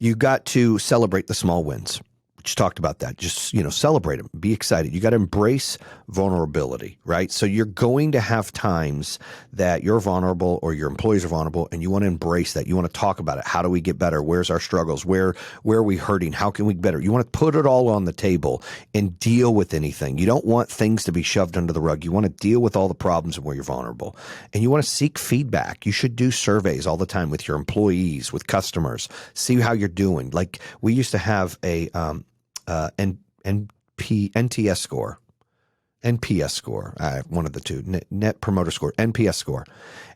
You got to celebrate the small wins. Just talked about that. Just, celebrate them. Be excited. You got to embrace vulnerability, right? So you're going to have times that you're vulnerable or your employees are vulnerable, and you want to embrace that. You want to talk about it. How do we get better? Where's our struggles? Where are we hurting? How can we get better? You want to put it all on the table and deal with anything. You don't want things to be shoved under the rug. You want to deal with all the problems and where you're vulnerable. And you want to seek feedback. You should do surveys all the time with your employees, with customers, see how you're doing. Like we used to have a NTS score, NPS score, one of the two, Net Promoter Score, NPS score.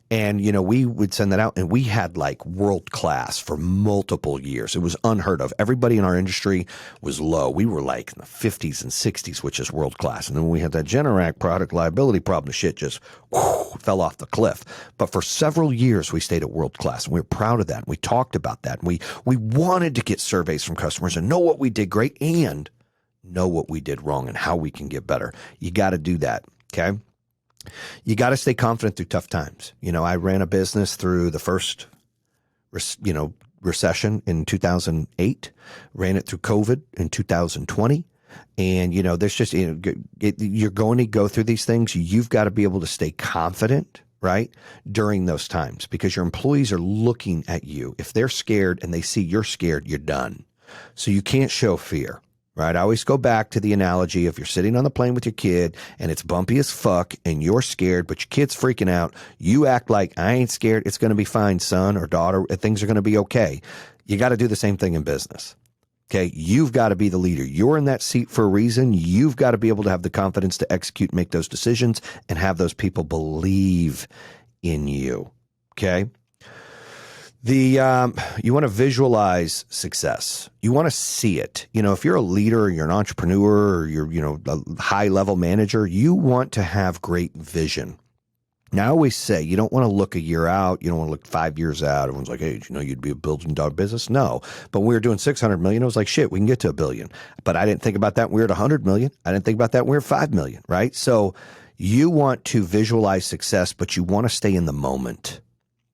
And, we would send that out, and we had like world class for multiple years. It was unheard of. Everybody in our industry was low. We were like in the 50s and 60s, which is world class. And then when we had that Generac product liability problem, the shit just fell off the cliff. But for several years, we stayed at world class, and we were proud of that. And we talked about that. And we wanted to get surveys from customers and know what we did great and know what we did wrong and how we can get better. You got to do that, okay? You got to stay confident through tough times. I ran a business through the first, recession in 2008, ran it through COVID in 2020. And, there's just, you're going to go through these things. You've got to be able to stay confident, right, during those times because your employees are looking at you. If they're scared and they see you're scared, you're done. So you can't show fear. Right. I always go back to the analogy if you're sitting on the plane with your kid and it's bumpy as fuck and you're scared, but your kid's freaking out. You act like I ain't scared. It's going to be fine, son or daughter. Things are going to be okay. You got to do the same thing in business. Okay. You've got to be the leader. You're in that seat for a reason. You've got to be able to have the confidence to execute, make those decisions and have those people believe in you. Okay. You want to visualize success. You want to see it. If you're a leader, or you're an entrepreneur, or you're, a high level manager, you want to have great vision. Now, I always say you don't want to look a year out. You don't want to look 5 years out. Everyone's like, hey, you'd be a billion-dollar business. No, but when we were doing 600 million, I was like, shit, we can get to $1 billion. But I didn't think about that when we were at 100 million. I didn't think about that when we were at 5 million, right? So you want to visualize success, but you want to stay in the moment.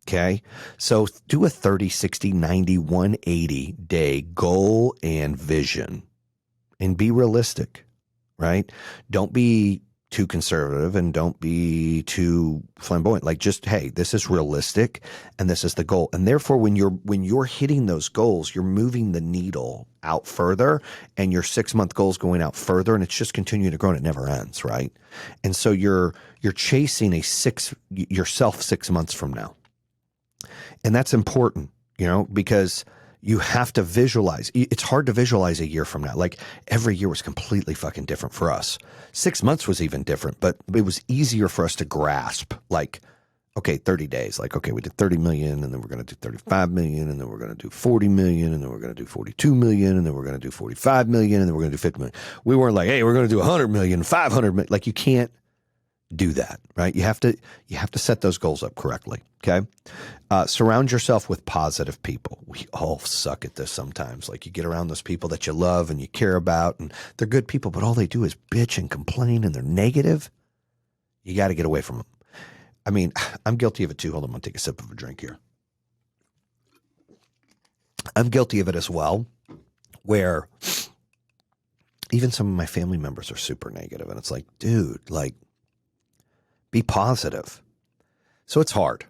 Okay. So do a 30, 60, 90, 180 day goal and vision and be realistic, right? Don't be too conservative and don't be too flamboyant. Like just, hey, this is realistic and this is the goal. And therefore, when you're hitting those goals, you're moving the needle out further and your 6-month goal is going out further and it's just continuing to grow and it never ends, right? And so you're chasing yourself 6 months from now. And that's important, because you have to visualize. It's hard to visualize a year from now. Like every year was completely fucking different for us. 6 months was even different, but it was easier for us to grasp. Like, okay, 30 days. Like, okay, we did 30 million and then we're going to do 35 million and then we're going to do 40 million and then we're going to do 42 million and then we're going to do 45 million and then we're going to do 50 million. We weren't like, hey, we're going to do 100 million, 500 million. Like you can't do that, right? You have to set those goals up correctly. Okay. Surround yourself with positive people. We all suck at this sometimes. Like you get around those people that you love and you care about and they're good people, but all they do is bitch and complain and they're negative. You got to get away from them. I mean, I'm guilty of it too. Hold on. I'm going to take a sip of a drink here. I'm guilty of it as well, where even some of my family members are super negative and it's like, dude, like, be positive. So it's hard.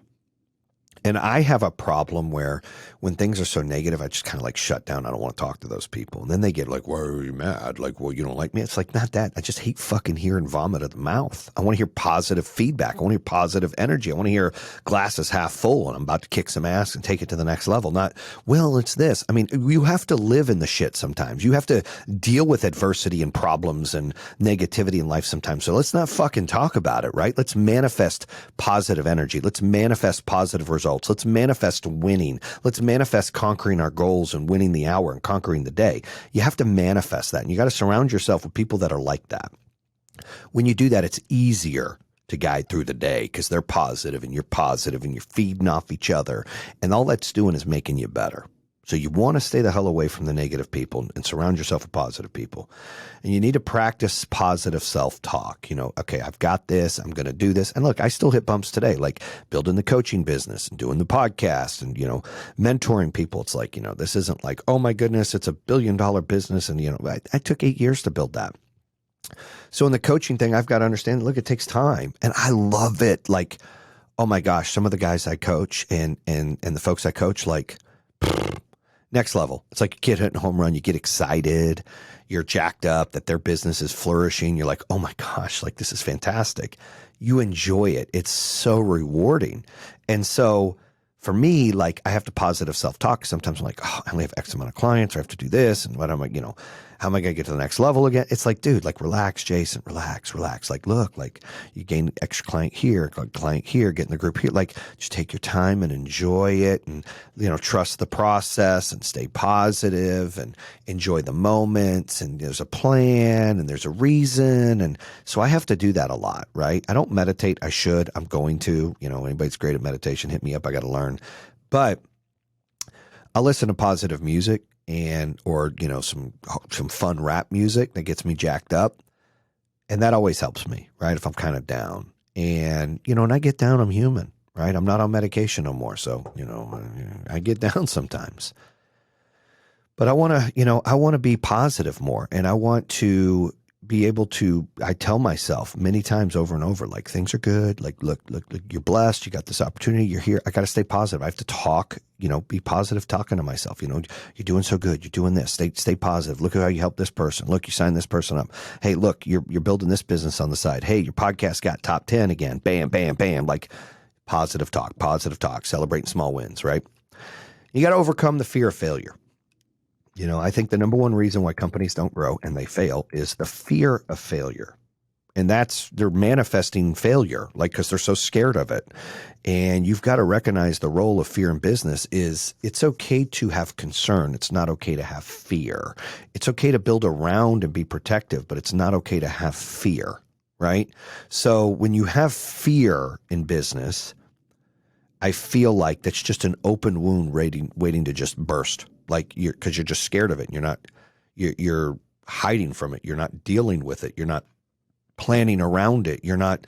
And I have a problem where when things are so negative, I just kind of like shut down. I don't want to talk to those people. And then they get like, why are you mad? Like, well, you don't like me. It's like, not that. I just hate fucking hearing vomit at the mouth. I want to hear positive feedback. I want to hear positive energy. I want to hear glasses half full and I'm about to kick some ass and take it to the next level. Not, well, it's this. I mean, you have to live in the shit sometimes. You have to deal with adversity and problems and negativity in life sometimes. So let's not fucking talk about it, right? Let's manifest positive energy. Let's manifest positive results. Let's manifest winning. Let's manifest conquering our goals and winning the hour and conquering the day. You have to manifest that. And you got to surround yourself with people that are like that. When you do that, it's easier to guide through the day because they're positive and you're feeding off each other. And all that's doing is making you better. So you want to stay the hell away from the negative people and surround yourself with positive people. And you need to practice positive self-talk. Okay, I've got this. I'm going to do this. And look, I still hit bumps today, like building the coaching business and doing the podcast and, mentoring people. It's like, this isn't like, oh my goodness, it's $1 billion business. And, I took 8 years to build that. So in the coaching thing, I've got to understand, look, it takes time. And I love it. Like, oh my gosh, some of the guys I coach and the folks I coach, like, next level. It's like a kid hitting a home run. You get excited. You're jacked up that their business is flourishing. You're like, oh my gosh, like this is fantastic. You enjoy it. It's so rewarding. And so for me, like I have to positive self-talk. Sometimes I'm like, oh, I only have X amount of clients, or I have to do this. And what am I, how am I going to get to the next level again? It's like, dude, like relax, Jason, relax. Like, look, like you gain extra client here, get in the group here. Like just take your time and enjoy it and, trust the process and stay positive and enjoy the moments. And there's a plan and there's a reason. And so I have to do that a lot, right? I don't meditate. I should. I'm going to, anybody's great at meditation, hit me up. I got to learn. But I'll listen to positive music or some fun rap music that gets me jacked up. And that always helps me, right? If I'm kind of down and, when I get down, I'm human, right? I'm not on medication no more. So, I get down sometimes, but I want to be positive more. And I want to be able to, I tell myself many times over and over, like things are good. Like, look, you're blessed. You got this opportunity. You're here. I got to stay positive. I have to talk, be positive talking to myself. You're doing so good. You're doing this. Stay positive. Look at how you help this person. Look, you signed this person up. Hey, look, you're building this business on the side. Hey, your podcast got top 10 again. Bam, bam, bam. Like positive talk, celebrating small wins, right? You got to overcome the fear of failure. I think the number one reason why companies don't grow and they fail is the fear of failure. And they're manifesting failure, like, because they're so scared of it. And you've got to recognize the role of fear in business is it's okay to have concern. It's not okay to have fear. It's okay to build around and be protective, but it's not okay to have fear, right? So when you have fear in business, I feel like that's just an open wound waiting to just burst. Like because you're just scared of it. You're hiding from it. You're not dealing with it. You're not planning around it. You're not,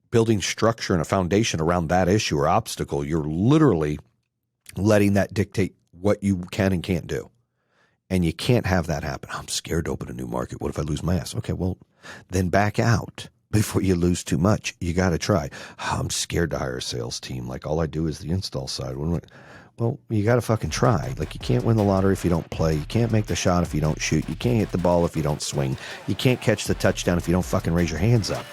building structure and a foundation around that issue or obstacle. You're literally letting that dictate what you can and can't do. And you can't have that happen. I'm scared to open a new market. What if I lose my ass? Okay, well, then back out before you lose too much. You got to try. Oh, I'm scared to hire a sales team. Like all I do is the install side. Well, you got to fucking try. Like you can't win the lottery if you don't play. You can't make the shot if you don't shoot. You can't hit the ball if you don't swing. You can't catch the touchdown if you don't fucking raise your hands up.